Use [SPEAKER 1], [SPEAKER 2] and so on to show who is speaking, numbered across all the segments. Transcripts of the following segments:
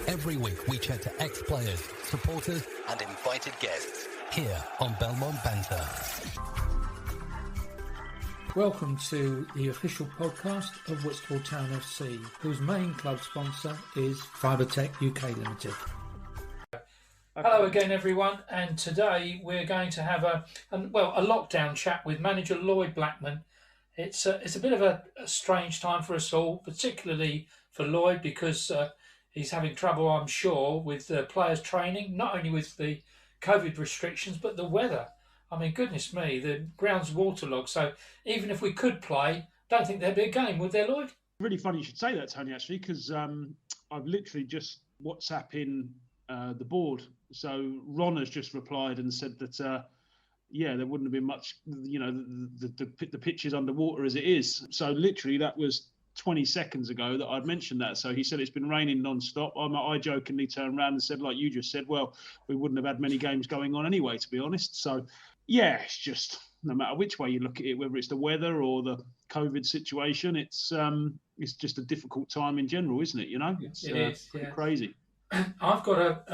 [SPEAKER 1] Every week we chat to ex-players, supporters and invited guests here on Belmont Banter.
[SPEAKER 2] Welcome to the official podcast of Whitstable Town FC, whose main club sponsor is Fibertech UK Limited. Hello again, everyone, and today we're going to have a lockdown chat with manager Lloyd Blackman. It's a bit of a strange time for us all, particularly for Lloyd, because he's having trouble, I'm sure, with players training, not only with the COVID restrictions, but the weather. I mean, goodness me, the ground's waterlogged, so even if we could play, don't think there'd be a game, would there, Lloyd?
[SPEAKER 3] Really funny you should say that, Tony, actually, because I've literally just WhatsApping the board. So Ron has just replied and said that, there wouldn't have been much, the pitch is underwater as it is. So literally that was 20 seconds ago that I'd mentioned that. So he said it's been raining non-stop. I jokingly turned around and said, like you just said, well, we wouldn't have had many games going on anyway, to be honest. So, yeah, it's just no matter which way you look at it, whether it's the weather or the COVID situation, it's just a difficult time in general, isn't it? You know, it's pretty crazy.
[SPEAKER 2] I've got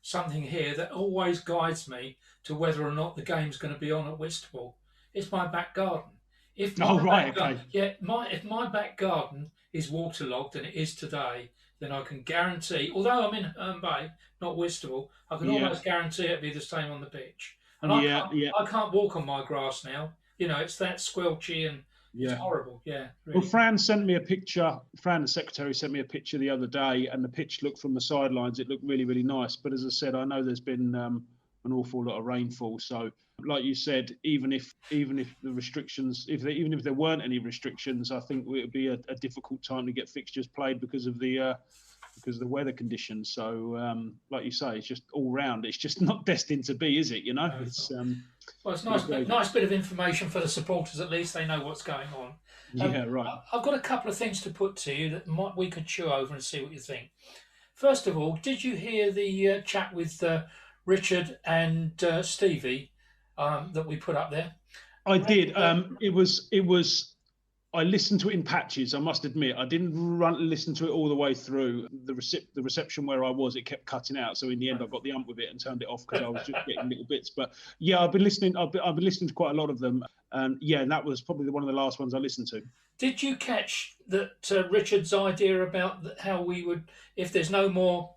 [SPEAKER 2] something here that always guides me to whether or not the game's going to be on at Whitstable. It's my back garden. If my back garden is waterlogged, and it is today, then I can guarantee, although I'm in Herne Bay, not Whitstable, I can almost guarantee it'll be the same on the pitch. And I can't walk on my grass now. You know, it's that squelchy and it's horrible. Yeah. Really.
[SPEAKER 3] Well, Fran sent me a picture. Fran, the secretary, sent me a picture the other day, and the pitch looked from the sidelines. It looked really, really nice. But as I said, I know there's been an awful lot of rainfall. So, like you said, even if the restrictions, even if there weren't any restrictions, I think it would be a difficult time to get fixtures played because of the weather conditions. So, like you say, it's just all round. It's just not destined to be, is it? You know,
[SPEAKER 2] it's nice bit of information for the supporters. At least they know what's going on.
[SPEAKER 3] Right.
[SPEAKER 2] I've got a couple of things to put to you that we could chew over and see what you think. First of all, did you hear the chat with Richard and Stevie that we put up there?
[SPEAKER 3] I did. It was. I listened to it in patches. I must admit, I didn't listen to it all the way through. The reception where I was, it kept cutting out. So in the end, I got the ump with it and turned it off because I was just getting little bits. But yeah, I've been listening. I've been listening to quite a lot of them. And that was probably one of the last ones I listened to.
[SPEAKER 2] Did you catch that Richard's idea about how we would, if there's no more,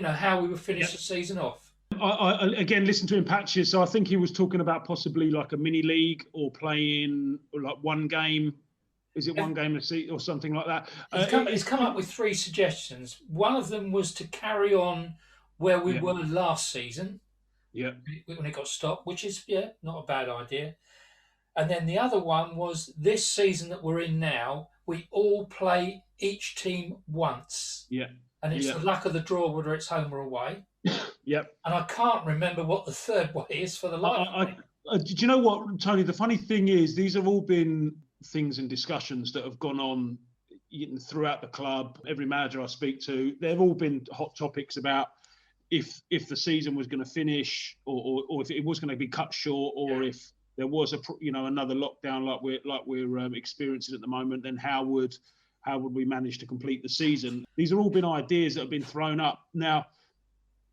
[SPEAKER 2] how we would finish the season off?
[SPEAKER 3] I again listened to him patches. So I think he was talking about possibly like a mini league or playing like one game. Is it one game a season or something like that?
[SPEAKER 2] He's come up with three suggestions. One of them was to carry on where we were last season.
[SPEAKER 3] Yeah.
[SPEAKER 2] When it got stopped, which is, not a bad idea. And then the other one was this season that we're in now, we all play each team once.
[SPEAKER 3] Yeah.
[SPEAKER 2] And it's the luck of the draw whether it's home or away.
[SPEAKER 3] Yep.
[SPEAKER 2] And I can't remember what the third way is for the life.
[SPEAKER 3] Do you know what, Tony? The funny thing is, these have all been things and discussions that have gone on throughout the club. Every manager I speak to, they've all been hot topics about if the season was going to finish or if it was going to be cut short, or if there was another lockdown like we're experiencing at the moment, then how would we manage to complete the season? These have all been ideas that have been thrown up. Now,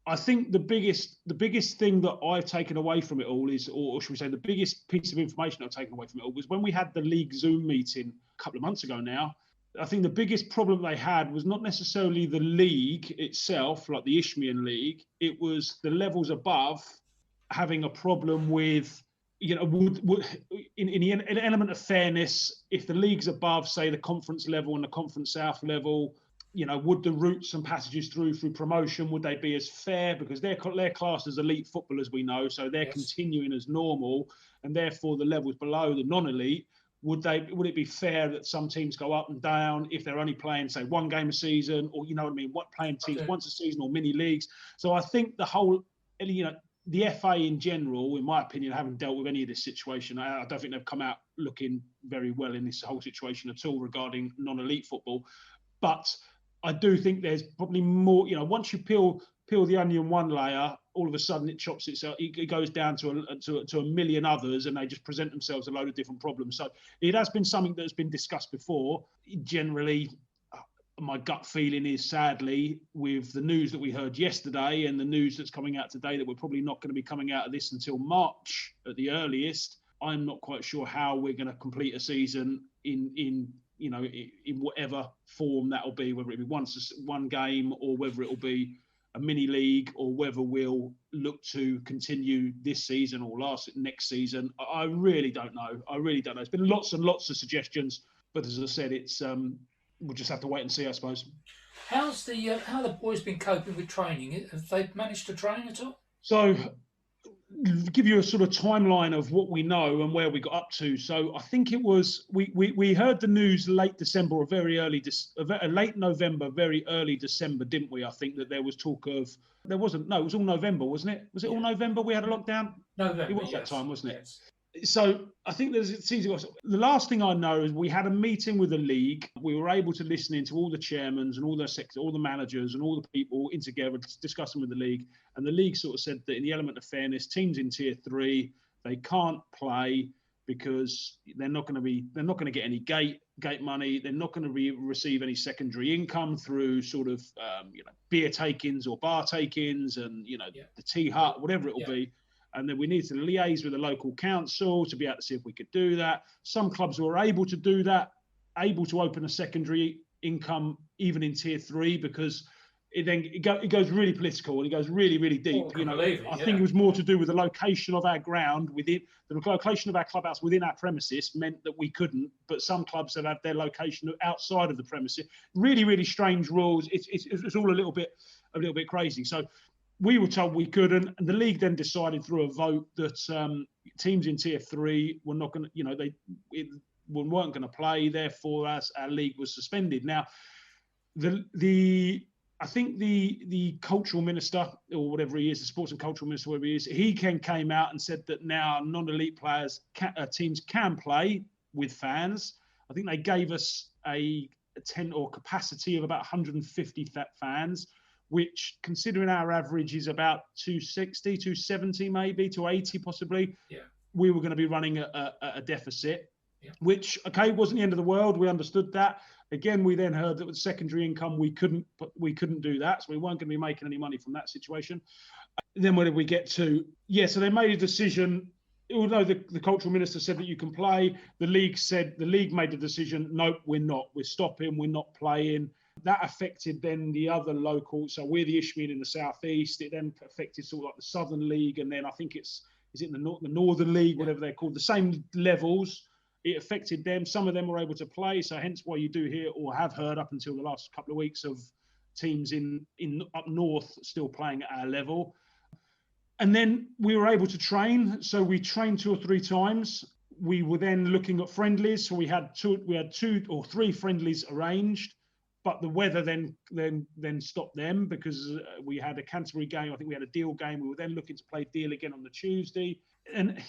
[SPEAKER 3] I think the biggest thing that I've taken away from it all is, or should we say, the biggest piece of information I've taken away from it all was when we had the league Zoom meeting a couple of months ago now. I think the biggest problem they had was not necessarily the league itself, like the Isthmian League. It was the levels above having a problem with, would in an element of fairness, if the leagues above, say the conference level and the conference south level, would the routes and passages through promotion, would they be as fair? Because they're classed as elite footballers, we know, so they're continuing as normal, and therefore the levels below the non-elite, would it be fair that some teams go up and down if they're only playing, say, one game a season, or playing teams once a season, or mini leagues? So I think the whole, the FA in general, in my opinion, haven't dealt with any of this situation. I don't think they've come out looking very well in this whole situation at all regarding non-elite football, but I do think there's probably more, once you peel the onion one layer, all of a sudden it chops itself, it goes down to a million others, and they just present themselves a load of different problems. So it has been something that has been discussed before. Generally, my gut feeling is, sadly, with the news that we heard yesterday and the news that's coming out today, that we're probably not going to be coming out of this until March at the earliest. I'm not quite sure how we're going to complete a season in whatever form that'll be, whether it be one game or whether it'll be a mini league or whether we'll look to continue this season or next season. I really don't know. There's been lots and lots of suggestions, but as I said, it's we'll just have to wait and see, I suppose.
[SPEAKER 2] How the boys been coping with training? Have they managed to train at all?
[SPEAKER 3] So, give you a sort of timeline of what we know and where we got up to. So I think it was we heard the news late December or late November, very early December, didn't we? I think that there was talk of it was all November, wasn't it? Was it all November we had a lockdown?
[SPEAKER 2] November.
[SPEAKER 3] It was that time, wasn't it?
[SPEAKER 2] Yes.
[SPEAKER 3] So I think the last thing I know is we had a meeting with the league. We were able to listen into all the chairmen and all the managers and all the people in together discussing with the league. And the league sort of said that in the element of fairness, teams in tier 3, they can't play because they're not going to get any gate money. They're not going to receive any secondary income through sort of beer takings or bar takings and the tea hut, whatever it will be. And then we need to liaise with the local council to be able to see if we could do that. Some clubs were able to do that, able to open a secondary income even in tier 3, because it goes really political and it goes really, really deep. I think it was more to do with the location of our ground the location of our clubhouse within our premises meant that we couldn't, but some clubs have had their location outside of the premises. Really, really strange rules. It's all a little bit crazy. So we were told we couldn't, and the league then decided through a vote that teams in tier 3 were not going to, weren't going to play. Therefore, our league was suspended. Now, I think the cultural minister or whatever he is, the sports and cultural minister, whatever he is, he came out and said that now non-elite teams can play with fans. I think they gave us a tent or capacity of about 150 fans, which, considering our average is about 260, 270 maybe, 280 possibly, we were going to be running a deficit, which, okay, wasn't the end of the world. We understood that. Again, we then heard that with secondary income, we couldn't do that. So we weren't going to be making any money from that situation. Then where did we get to? So they made a decision. Although the cultural minister said that you can play, the league made the decision, nope, we're not. We're stopping, we're not playing. That affected then the other local. So we're the Isthmian in the southeast. It then affected sort of like the Southern League, and then I think is it the Northern League, whatever they're called, the same levels. It affected them. Some of them were able to play. So hence why you do hear or have heard up until the last couple of weeks of teams in up north still playing at our level. And then we were able to train. So we trained 2 or 3 times. We were then looking at friendlies. So we had 2 or 3 friendlies arranged. But the weather then stopped them because we had a Canterbury game. I think we had a Deal game. We were then looking to play Deal again on the Tuesday. And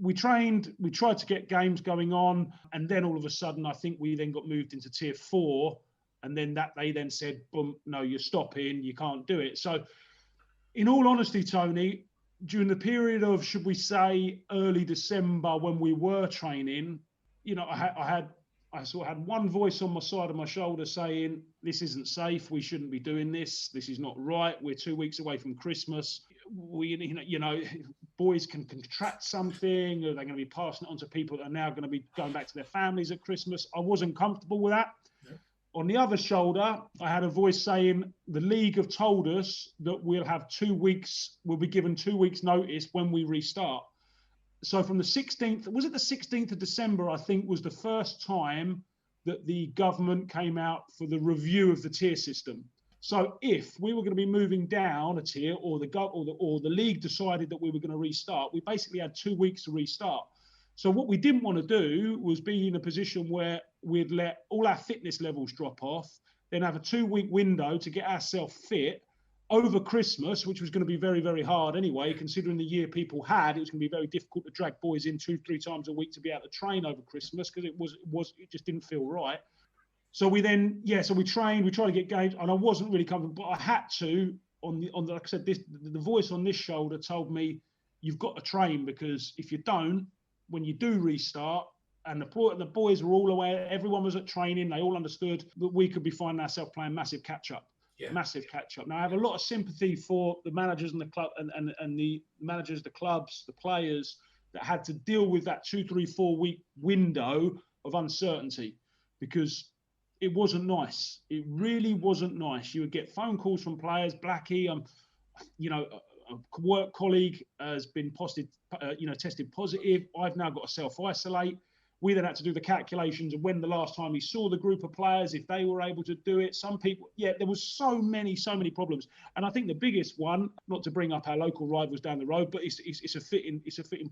[SPEAKER 3] we trained. We tried to get games going on. And then all of a sudden, I think we then got moved into tier 4. And then they then said, boom, no, you're stopping. You can't do it. So in all honesty, Tony, during the period of, should we say, early December when we were training, I sort of had one voice on my side of my shoulder saying, this isn't safe. We shouldn't be doing this. This is not right. We're 2 weeks away from Christmas. Boys can contract something. Or they're going to be passing it on to people that are now going to be going back to their families at Christmas. I wasn't comfortable with that. Yeah. On the other shoulder, I had a voice saying, the league have told us that we'll be given 2 weeks notice when we restart. So from the 16th, was it the 16th of December, I think, was the first time that the government came out for the review of the tier system. So if we were going to be moving down a tier or the league decided that we were going to restart, we basically had 2 weeks to restart. So what we didn't want to do was be in a position where we'd let all our fitness levels drop off, then have a 2-week window to get ourselves fit over Christmas, which was going to be very, very hard anyway, considering the year people had. It was going to be very difficult to drag boys in 2-3 times a week to be able to train over Christmas because it just didn't feel right. So we trained, we tried to get games, and I wasn't really comfortable, but I had to. Like I said, the voice on this shoulder told me, you've got to train, because if you don't, when you do restart And the boys were all aware. Everyone was at training. They all understood that we could be finding ourselves playing massive catch-up. Yeah. Massive catch-up. Now, I have a lot of sympathy for the managers and the club and the managers, the clubs, the players that had to deal with that 2, 3, 4 week window of uncertainty, because it wasn't nice. It really wasn't nice. You would get phone calls from players. Blackie, a work colleague has been tested positive. I've now got to self-isolate. We then had to do the calculations of when the last time he saw the group of players, if they were able to do it. Some people, there was so many problems. And I think the biggest one, not to bring up our local rivals down the road, but it's a fitting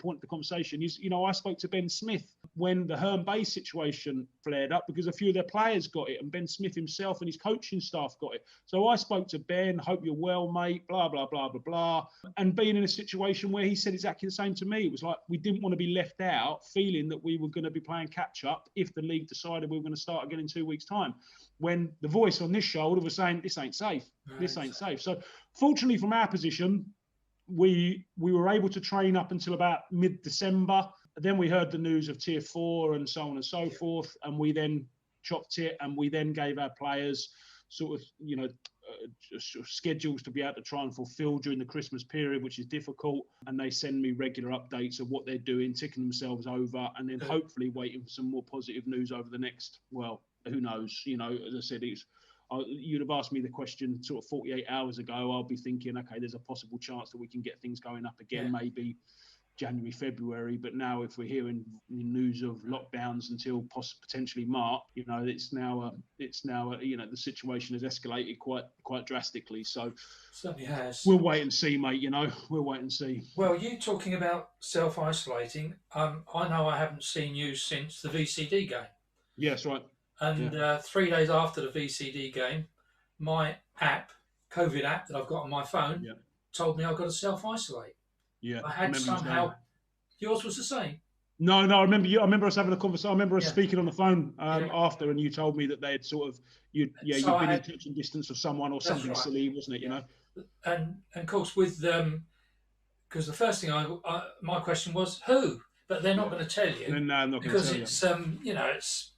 [SPEAKER 3] point of the conversation, is, I spoke to Ben Smith when the Herne Bay situation flared up, because a few of their players got it, and Ben Smith himself and his coaching staff got it. So I spoke to Ben, hope you're well, mate, blah, blah, blah, blah, blah. And being in a situation where he said exactly the same to me, it was like, we didn't want to be left out feeling that we were going to be playing catch up if the league decided we were going to start again in 2 weeks' time, when the voice on this shoulder was saying this ain't safe. This ain't safe. So fortunately, from our position, we were able to train up until about mid-December. Then we heard the news of Tier 4 and so on and so forth, and we then chopped it, and we then gave our players sort of schedules to be able to try and fulfill during the Christmas period, which is difficult. And they send me regular updates of what they're doing, ticking themselves over, and then hopefully waiting for some more positive news over the next, well, who knows? As I said, you'd have asked me the question sort of 48 hours ago. I'll be thinking, okay, there's a possible chance that we can get things going up again, maybe January, February. But now, if we're hearing news of lockdowns until potentially March, it's now the situation has escalated quite drastically. So
[SPEAKER 2] certainly has.
[SPEAKER 3] We'll wait and see, mate. We'll wait and see.
[SPEAKER 2] Well, you talking about self-isolating? I know I haven't seen you since the VCD game.
[SPEAKER 3] Yes, right.
[SPEAKER 2] And 3 days after the VCD game, my COVID app that I've got on my phone, told me I've got to self-isolate.
[SPEAKER 3] Yeah,
[SPEAKER 2] I had somehow. Yours was the same.
[SPEAKER 3] No, I remember us having a conversation. I remember us speaking on the phone after, and you told me that they had sort of you'd been in touch and distance of someone or something silly, wasn't it?
[SPEAKER 2] And of course with because the first thing my question was who, but they're not going to tell you.
[SPEAKER 3] No, I'm not going to tell you.
[SPEAKER 2] Because it's it's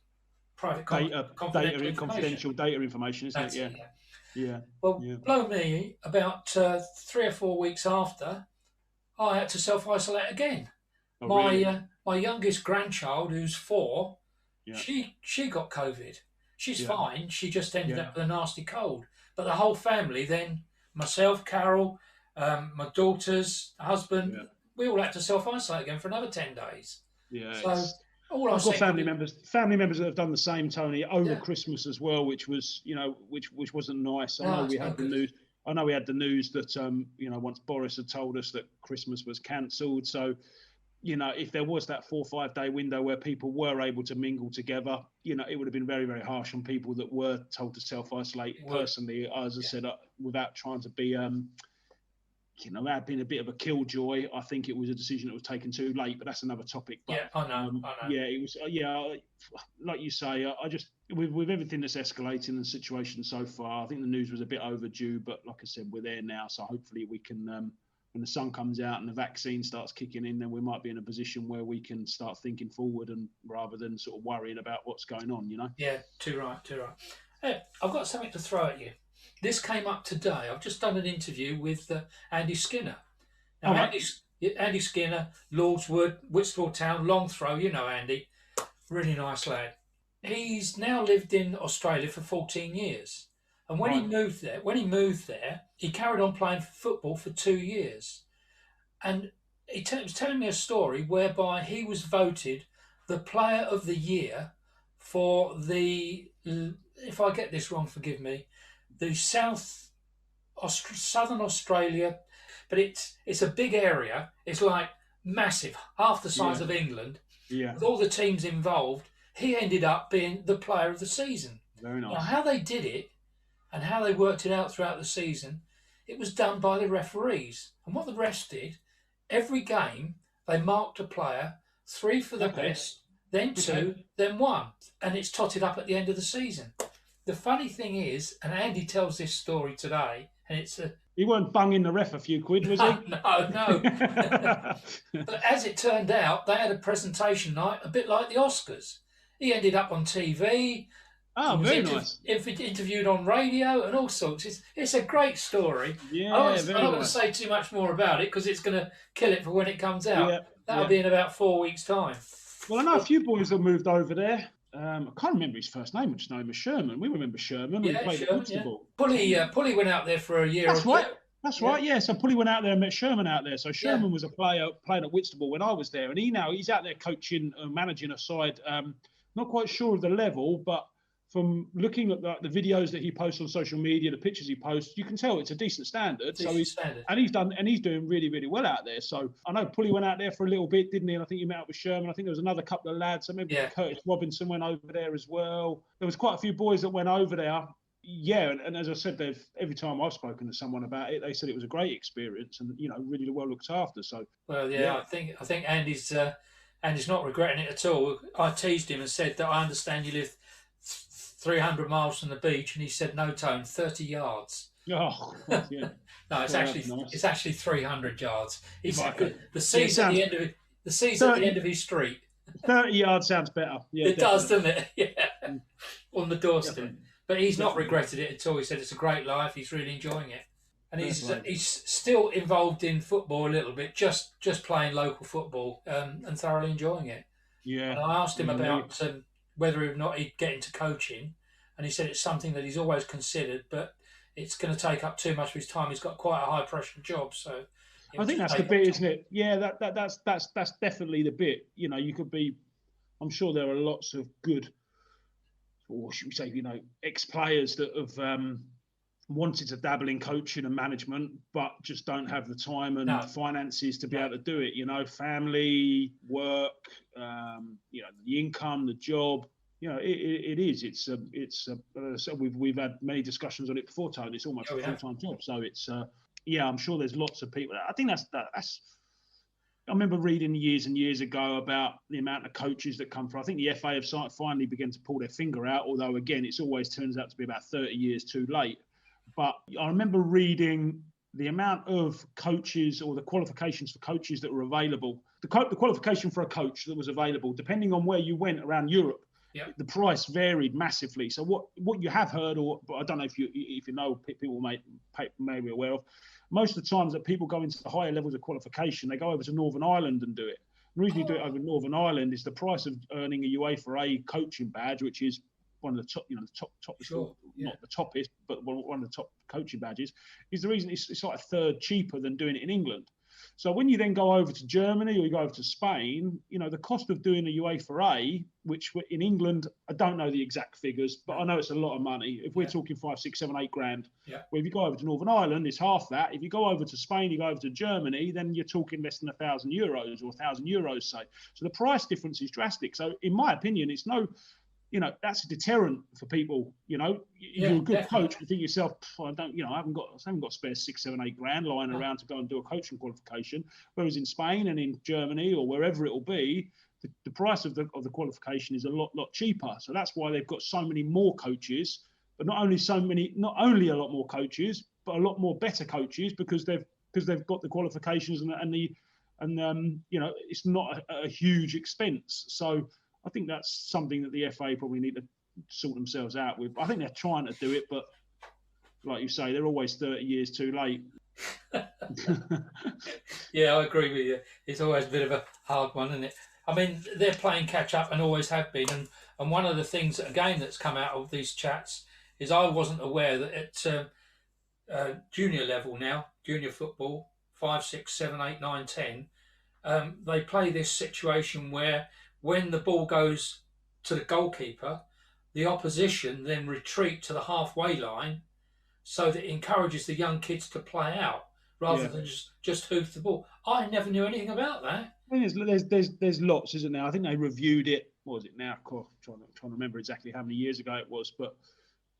[SPEAKER 2] private
[SPEAKER 3] confidential data information, isn't it? Yeah.
[SPEAKER 2] Well, blow me, about 3 or 4 weeks after, I had to self-isolate again. My youngest grandchild, who's 4, she got COVID. She's fine. She just ended up with a nasty cold. But the whole family then, myself, Carol, my daughters, husband, we all had to self-isolate again for another 10 days.
[SPEAKER 3] Yeah.
[SPEAKER 2] So
[SPEAKER 3] I've got family members that have done the same, Tony, over Christmas as well, which was, which wasn't nice. I know we had the news. I know we had the news that, once Boris had told us that Christmas was cancelled. So, if there was that 4 or 5 day window where people were able to mingle together, it would have been very, very harsh on people that were told to self-isolate. Personally, as I said, without trying to be, that being a bit of a killjoy, I think it was a decision that was taken too late, but that's another topic. But,
[SPEAKER 2] I know.
[SPEAKER 3] Yeah, it was, like you say, I just, with everything that's escalating the situation so far, I think the news was a bit overdue, but like I said, we're there now. So hopefully we can, when the sun comes out and the vaccine starts kicking in, then we might be in a position where we can start thinking forward and rather than sort of worrying about what's going on,
[SPEAKER 2] Yeah, too right. Hey, I've got something to throw at you. This came up today. I've just done an interview with Andy Skinner. Now, Andy Skinner, Lordswood, Whitstable Town, long throw. You know Andy. Really nice lad. He's now lived in Australia for 14 years. And when he moved there, he carried on playing football for 2 years. And he was telling me a story whereby he was voted the Player of the Year for the, if I get this wrong, forgive me, the Southern Australia, but it's a big area. It's like massive, half the size of England. Yeah. With all the teams involved, he ended up being the player of the season.
[SPEAKER 3] Very nice.
[SPEAKER 2] Now, how they did it and how they worked it out throughout the season, it was done by the referees. And what the refs did, every game, they marked a player, 3 for the best, then 2, then 1. And it's totted up at the end of the season. the funny thing is, and Andy tells this story today, and it's a...
[SPEAKER 3] He weren't bunging the ref a few quid, was he?
[SPEAKER 2] No. But as it turned out, they had a presentation night a bit like the Oscars. He ended up on TV.
[SPEAKER 3] Oh, very nice.
[SPEAKER 2] Interviewed on radio and all sorts. It's a great story.
[SPEAKER 3] Yeah,
[SPEAKER 2] I don't want to say too much more about it because it's going to kill it for when it comes out.
[SPEAKER 3] Yeah,
[SPEAKER 2] That'll be in about 4 weeks' time.
[SPEAKER 3] Well, I know a few boys that moved over there. I can't remember his first name. Which name was Sherman. We remember Sherman.
[SPEAKER 2] Yeah,
[SPEAKER 3] we played
[SPEAKER 2] Sherman,
[SPEAKER 3] at Whitstable.
[SPEAKER 2] Pulley went out there for a year.
[SPEAKER 3] That's right. That's right. Yeah. So Pulley went out there and met Sherman out there. So Sherman was a player playing at Whitstable when I was there, and he's out there coaching and managing a side. Not quite sure of the level, but from looking at the videos that he posts on social media, the pictures he posts, you can tell it's a decent standard. He's doing really, really well out there. So I know Pulley went out there for a little bit, didn't he? And I think he met up with Sherman. I think there was another couple of lads. So maybe Curtis Robinson went over there as well. There was quite a few boys that went over there. Yeah, and as I said, every time I've spoken to someone about it, they said it was a great experience and really well looked after. So
[SPEAKER 2] I think Andy's not regretting it at all. I teased him and said that I understand you live 300 miles from the beach, and he said, "No, Tone, 30 yards."
[SPEAKER 3] Oh, yeah.
[SPEAKER 2] No, it's actually 300 yards. He said the sea's
[SPEAKER 3] at
[SPEAKER 2] the end of it. The sea's at the end of his street.
[SPEAKER 3] 30 yards sounds better. Yeah,
[SPEAKER 2] it does, doesn't it? Yeah, on the doorstep. Definitely. But he's not regretted it at all. He said it's a great life. He's really enjoying it, and he's still involved in football a little bit, just playing local football, and thoroughly enjoying it.
[SPEAKER 3] Yeah.
[SPEAKER 2] And I asked him about whether or not he'd get into coaching, and he said it's something that he's always considered, but it's going to take up too much of his time. He's got quite a high pressure job, so
[SPEAKER 3] I think that's the bit, isn't it? Yeah, that's definitely the bit. You could be. I'm sure there are lots of good, or should we say, ex-players that have wanted to dabble in coaching and management, but just don't have the time and finances to be able to do it. Family, work, the income, the job. It is. So we've had many discussions on it before, Tony. It's almost a full-time job. So it's I'm sure there's lots of people. I think that's. I remember reading years and years ago about the amount of coaches that come through. I think the FA have finally begun to pull their finger out, although again, it's always turns out to be about 30 years too late. But I remember reading the amount of coaches or the qualifications for coaches that were available. The qualification for a coach that was available, depending on where you went around Europe, the price varied massively. So what you have heard, but I don't know if you know, people may be aware of, most of the times that people go into the higher levels of qualification, they go over to Northern Ireland and do it. The reason you do it over Northern Ireland is the price of earning a UEFA A coaching badge, which is one of the top, not the toppest, but one of the top coaching badges, is the reason it's like a third cheaper than doing it in England. So when you then go over to Germany or you go over to Spain, the cost of doing a UEFA A, which in England, I don't know the exact figures, but I know it's a lot of money. If we're talking 5, 6, 7, 8 grand, where if you go over to Northern Ireland, it's half that. If you go over to Spain, you go over to Germany, then you're talking less than €1,000 or €1,000, say. So the price difference is drastic. So in my opinion, it's that's a deterrent for people. You're a good coach, you think yourself, I haven't got spare 6, 7, 8 grand lying around to go and do a coaching qualification. Whereas in Spain and in Germany or wherever it will be, the price of the qualification is a lot cheaper. So that's why they've got so many more coaches, but not only a lot more coaches, but a lot more better coaches because they've got the qualifications and it's not a huge expense. So I think that's something that the FA probably need to sort themselves out with. I think they're trying to do it, but like you say, they're always 30 years too late.
[SPEAKER 2] Yeah, I agree with you. It's always a bit of a hard one, isn't it? I mean, they're playing catch up and always have been. And one of the things, again, that's come out of these chats is I wasn't aware that at junior level now, junior football, 5, 6, 7, 8, 9, 10, they play this situation where when the ball goes to the goalkeeper, the opposition then retreat to the halfway line so that it encourages the young kids to play out rather than just hoof the ball. I never knew anything about that.
[SPEAKER 3] I mean, there's lots, isn't there? I think they reviewed it. What was it now? I'm trying to remember exactly how many years ago it was, but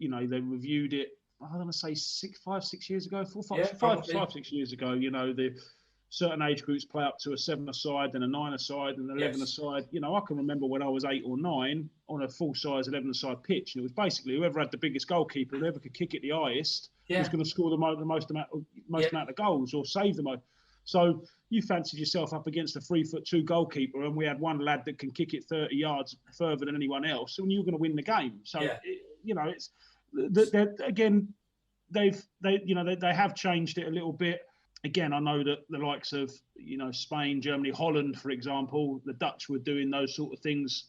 [SPEAKER 3] they reviewed it. I don't want to say 5, 6 years ago, 5, 6 years ago. certain age groups play up to a 7-a-side, then a 9-a-side, and an 11-a-side. You know, I can remember when I was 8 or 9 on a full-size 11-a-side pitch, and it was basically whoever had the biggest goalkeeper, whoever could kick it the highest, was going to score the most amount of goals or save the most. So you fancied yourself up against a 3'2" goalkeeper, and we had one lad that can kick it 30 yards further than anyone else, and you were going to win the game. So it's again, they have changed it a little bit. Again, I know that the likes of, Spain, Germany, Holland, for example, the Dutch were doing those sort of things,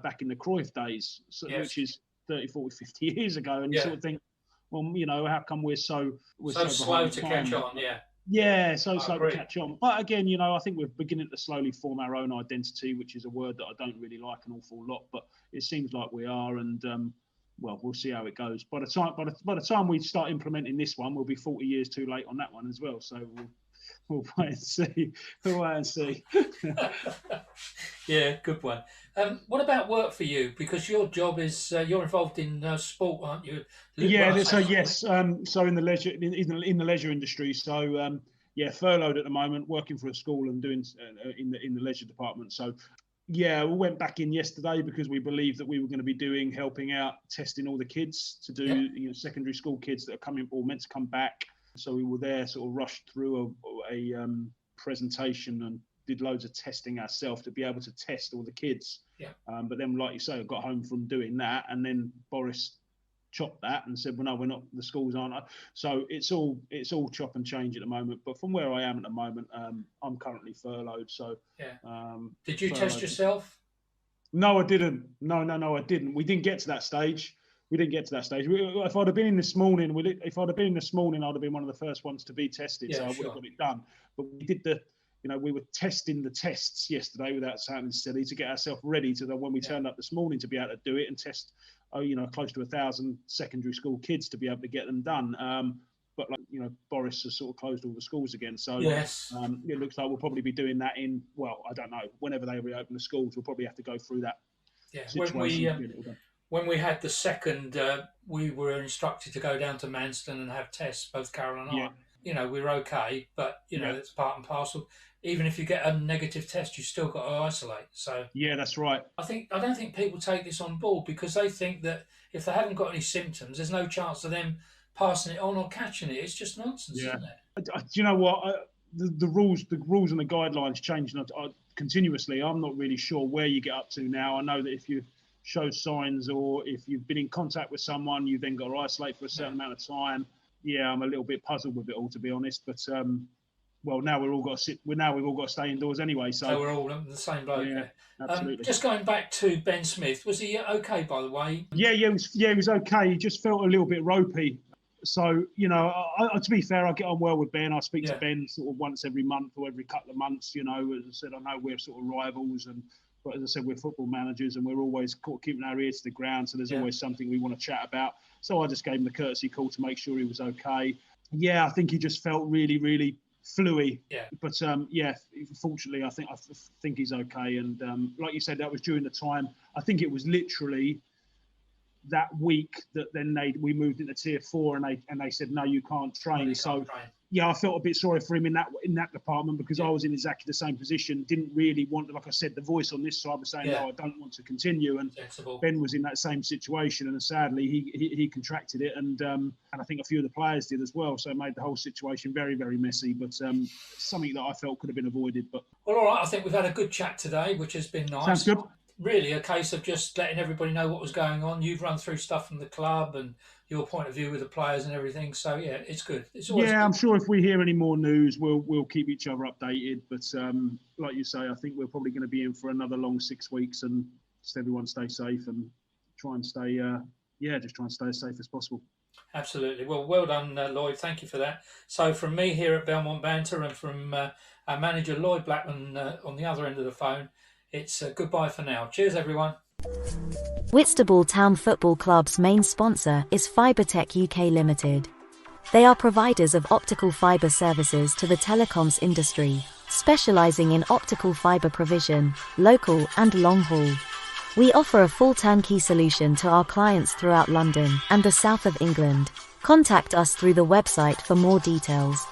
[SPEAKER 3] back in the Cruyff days, which is 30, 40, 50 years ago. And you sort of think, well, how come we're so
[SPEAKER 2] slow to catch on?
[SPEAKER 3] So slow to catch on. But again, I think we're beginning to slowly form our own identity, which is a word that I don't really like an awful lot, but it seems like we are. And well, we'll see how it goes. By the time we start implementing this one, we'll be 40 years too late on that one as well. So we'll wait and see.
[SPEAKER 2] Yeah, good one. What about work for you? Because your job is you're involved in sport, aren't you?
[SPEAKER 3] Yes. So in the leisure industry. So furloughed at the moment, working for a school and doing in the leisure department. So. Yeah, we went back in yesterday because we believed that we were going to be helping out, testing all the kids to do, secondary school kids that are coming or meant to come back. So we were there, sort of rushed through a presentation and did loads of testing ourselves to be able to test all the kids. Yeah. But then, like you say, I got home from doing that, and then Boris chopped that and said, well, no, we're not, the schools aren't. So it's all chop and change at the moment. But from where I am at the moment, I'm currently furloughed. So
[SPEAKER 2] did you test yourself?
[SPEAKER 3] No, I didn't. No, I didn't. We didn't get to that stage. If I'd have been in this morning, I'd have been one of the first ones to be tested. So I would have got it done. But we did we were testing the tests yesterday without sounding silly to get ourselves ready to when we turned up this morning to be able to do it and test, close to 1,000 secondary school kids to be able to get them done. But Boris has sort of closed all the schools again. So it looks like we'll probably be doing that I don't know, whenever they reopen the schools, we'll probably have to go through that situation.
[SPEAKER 2] When we had the second, we were instructed to go down to Manston and have tests, both Carol and I. We were okay, but it's part and parcel. Even if you get a negative test, you still got to isolate. So
[SPEAKER 3] that's right.
[SPEAKER 2] I don't think people take this on board because they think that if they haven't got any symptoms, there's no chance of them passing it on or catching it. It's just nonsense, isn't it?
[SPEAKER 3] Do you know what? The rules and the guidelines change continuously. I'm not really sure where you get up to now. I know that if you show signs or if you've been in contact with someone, you then got to isolate for a certain amount of time. Yeah, I'm a little bit puzzled with it all, to be honest. But now we've all got to stay indoors anyway. So
[SPEAKER 2] we're all in the same boat.
[SPEAKER 3] Yeah, absolutely.
[SPEAKER 2] Just going back to Ben Smith, was he okay, by the way?
[SPEAKER 3] Yeah, he was okay. He just felt a little bit ropey. So to be fair, I get on well with Ben. I speak to Ben sort of once every month or every couple of months. As I said, I know we're sort of rivals, but as I said, we're football managers and we're always keeping our ears to the ground. So there's always something we want to chat about. So I just gave him the courtesy call to make sure he was okay. Yeah, I think he just felt really, really fluey. Yeah. But fortunately, I think he's okay. And like you said, that was during the time. I think it was literally that week that then we moved into Tier 4 and they said, no, you can't train. I felt a bit sorry for him in that department because I was in exactly the same position. Didn't really want, like I said, the voice on this side was saying, no, I don't want to continue. And Ben was in that same situation, and sadly he contracted it, and I think a few of the players did as well. So it made the whole situation very, very messy. But something that I felt could have been avoided. But
[SPEAKER 2] all right, I think we've had a good chat today, which has been nice.
[SPEAKER 3] Sounds good.
[SPEAKER 2] Really a case of just letting everybody know what was going on. You've run through stuff from the club and your point of view with the players and everything. So it's good. It's always good.
[SPEAKER 3] I'm sure if we hear any more news, we'll keep each other updated. But like you say, I think we're probably going to be in for another long 6 weeks, and just everyone stay safe and try and stay as safe as possible.
[SPEAKER 2] Absolutely. Well done, Lloyd. Thank you for that. So from me here at Belmont Banter and from our manager Lloyd Blackman on the other end of the phone, it's goodbye for now. Cheers, everyone.
[SPEAKER 4] Whitstable Town Football Club's main sponsor is Fibertech UK Limited. They are providers of optical fibre services to the telecoms industry, specialising in optical fibre provision, local and long haul. We offer a full turnkey solution to our clients throughout London and the south of England. Contact us through the website for more details.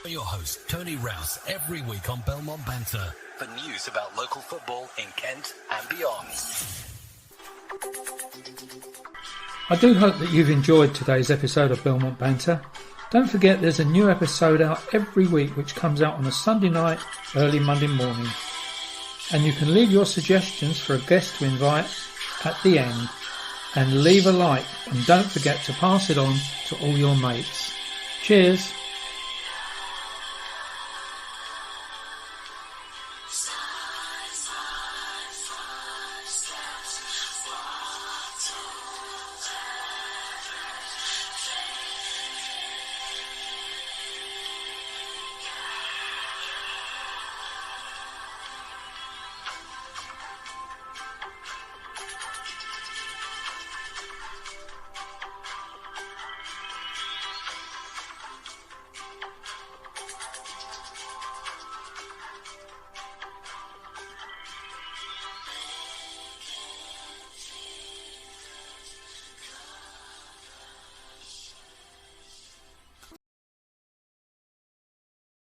[SPEAKER 1] Your host, Tony Rouse, every week on Belmont Banter for news about local football in Kent and beyond.
[SPEAKER 2] I do hope that you've enjoyed today's episode of Belmont Banter. Don't forget there's a new episode out every week which comes out on a Sunday night, early Monday morning. And you can leave your suggestions for a guest to invite at the end. And leave a like and don't forget to pass it on to all your mates. Cheers!